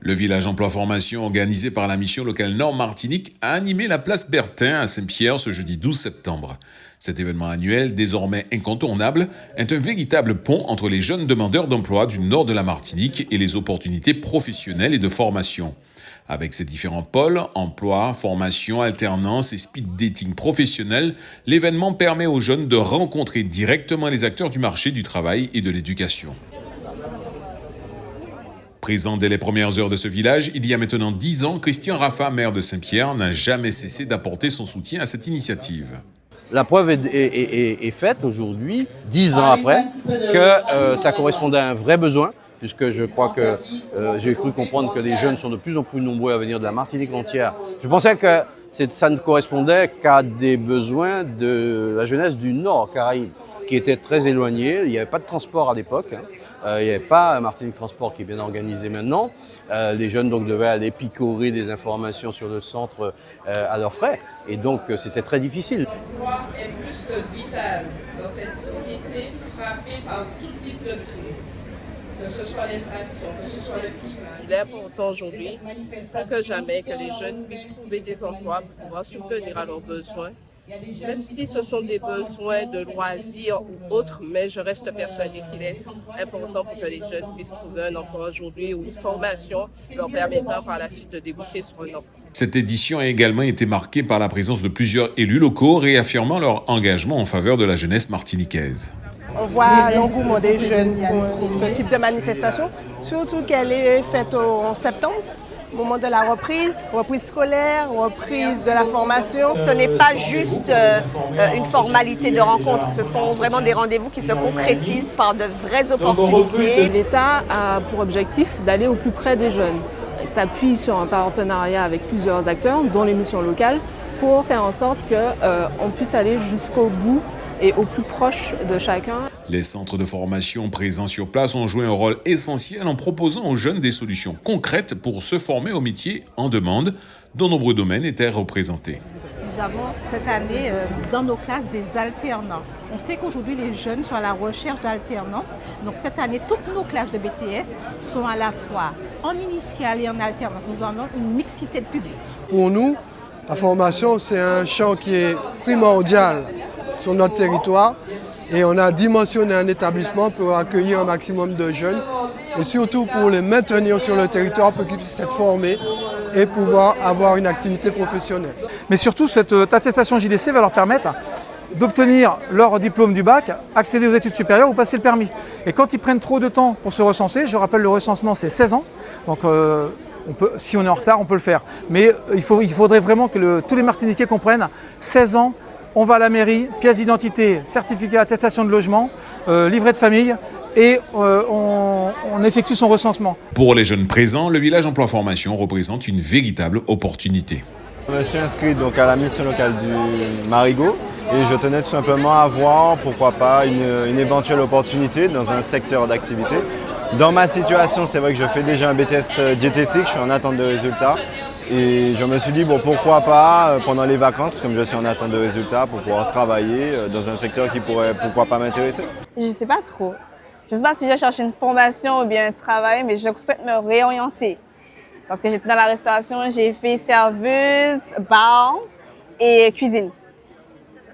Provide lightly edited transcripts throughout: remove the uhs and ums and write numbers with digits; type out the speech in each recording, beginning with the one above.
Le village emploi-formation organisé par la mission locale Nord Martinique a animé la place Bertin à Saint-Pierre ce jeudi 12 septembre. Cet événement annuel, désormais incontournable, est un véritable pont entre les jeunes demandeurs d'emploi du nord de la Martinique et les opportunités professionnelles et de formation. Avec ses différents pôles, emploi, formation, alternance et speed dating professionnel, l'événement permet aux jeunes de rencontrer directement les acteurs du marché du travail et de l'éducation. Présent dès les premières heures de ce village, il y a maintenant 10 ans, Christian Raffa, maire de Saint-Pierre, n'a jamais cessé d'apporter son soutien à cette initiative. La preuve est faite aujourd'hui, 10 ans après, que ça correspondait à un vrai besoin, puisque je crois que j'ai cru comprendre que les jeunes sont de plus en plus nombreux à venir de la Martinique entière. Je pensais que ça ne correspondait qu'à des besoins de la jeunesse du Nord Caraïbes, qui était très éloignée. Il n'y avait pas de transport à l'époque. Il n'y avait pas Martinique Transport qui est bien organisé maintenant. Les jeunes donc devaient aller picorer des informations sur le centre à leurs frais. Et donc c'était très difficile. L'emploi est plus que vital dans cette société frappée par tout type de crise. Que ce soit l'inflation, que ce soit le climat. Il est important aujourd'hui, plus que jamais, que les jeunes puissent trouver des emplois pour pouvoir subvenir à leurs besoins. Même si ce sont des besoins de loisirs ou autres, mais je reste persuadée qu'il est important pour que les jeunes puissent trouver un emploi aujourd'hui ou une formation leur permettant par la suite de déboucher sur un emploi. Cette édition a également été marquée par la présence de plusieurs élus locaux réaffirmant leur engagement en faveur de la jeunesse martiniquaise. On voit l'engouement des jeunes pour ce type de manifestation, surtout qu'elle est faite en septembre. Au moment de la reprise scolaire, reprise de la formation. Ce n'est pas juste une formalité de rencontre, ce sont vraiment des rendez-vous qui se concrétisent par de vraies opportunités. L'État a pour objectif d'aller au plus près des jeunes. Il s'appuie sur un partenariat avec plusieurs acteurs, dont les missions locales, pour faire en sorte qu'on puisse aller jusqu'au bout et au plus proche de chacun. Les centres de formation présents sur place ont joué un rôle essentiel en proposant aux jeunes des solutions concrètes pour se former au métier en demande, dont nombreux domaines étaient représentés. Nous avons cette année dans nos classes des alternants. On sait qu'aujourd'hui les jeunes sont à la recherche d'alternance. Donc cette année, toutes nos classes de BTS sont à la fois en initiale et en alternance. Nous avons une mixité de public. Pour nous, la formation, c'est un champ qui est primordial sur notre territoire et on a dimensionné un établissement pour accueillir un maximum de jeunes et surtout pour les maintenir sur le territoire pour qu'ils puissent être formés et pouvoir avoir une activité professionnelle. Mais surtout, cette attestation JDC va leur permettre d'obtenir leur diplôme du bac, accéder aux études supérieures ou passer le permis. Et quand ils prennent trop de temps pour se recenser, je rappelle le recensement c'est 16 ans, donc si on est en retard on peut le faire. Mais il faudrait vraiment que tous les Martiniquais comprennent 16 ans. On va à la mairie, pièce d'identité, certificat, attestation de logement, livret de famille et on effectue son recensement. Pour les jeunes présents, le village emploi-formation représente une véritable opportunité. Je me suis inscrit donc à la mission locale du Marigot et je tenais tout simplement à voir, pourquoi pas, une éventuelle opportunité dans un secteur d'activité. Dans ma situation, c'est vrai que je fais déjà un BTS diététique, je suis en attente de résultats. Et je me suis dit, bon, pourquoi pas, pendant les vacances, comme je suis en attente de résultats, pour pouvoir travailler dans un secteur qui pourrait, pourquoi pas, m'intéresser. Je ne sais pas trop. Je ne sais pas si je cherche une formation ou bien un travail, mais je souhaite me réorienter. Parce que j'étais dans la restauration, j'ai fait serveuse, bar et cuisine.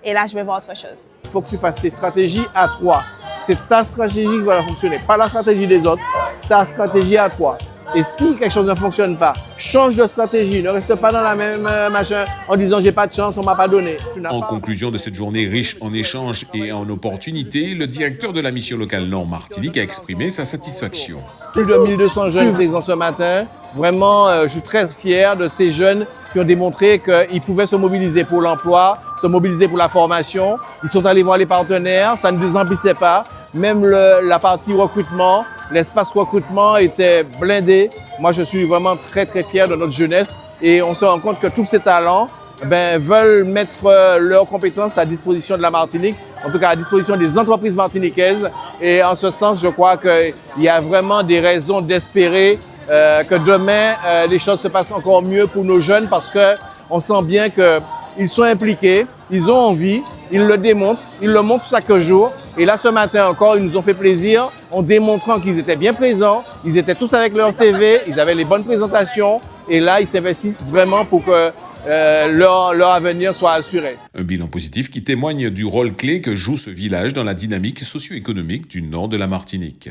Et là, je vais voir autre chose. Il faut que tu fasses tes stratégies à toi. C'est ta stratégie qui va fonctionner, pas la stratégie des autres, ta stratégie à toi. Et si quelque chose ne fonctionne pas, change de stratégie, ne reste pas dans la même machin en disant j'ai pas de chance, on m'a pas donné. En conclusion de cette journée riche en échanges et en opportunités, le directeur de la mission locale Nord Martinique a exprimé sa satisfaction. Plus de 1200 jeunes présents ce matin. Vraiment, je suis très fier de ces jeunes qui ont démontré qu'ils pouvaient se mobiliser pour l'emploi, se mobiliser pour la formation. Ils sont allés voir les partenaires, ça ne les emplissait pas. Même la partie recrutement, l'espace recrutement était blindé. Moi, je suis vraiment très, très fier de notre jeunesse et on se rend compte que tous ces talents veulent mettre leurs compétences à disposition de la Martinique, en tout cas à disposition des entreprises martiniquaises. Et en ce sens, je crois qu'il y a vraiment des raisons d'espérer que demain, les choses se passent encore mieux pour nos jeunes parce qu'on sent bien qu'ils sont impliqués. ils ont envie, ils le démontrent, ils le montrent chaque jour. Et là, ce matin encore, ils nous ont fait plaisir en démontrant qu'ils étaient bien présents, ils étaient tous avec leur CV, ils avaient les bonnes présentations. Et là, ils s'investissent vraiment pour que leur avenir soit assuré. Un bilan positif qui témoigne du rôle clé que joue ce village dans la dynamique socio-économique du nord de la Martinique.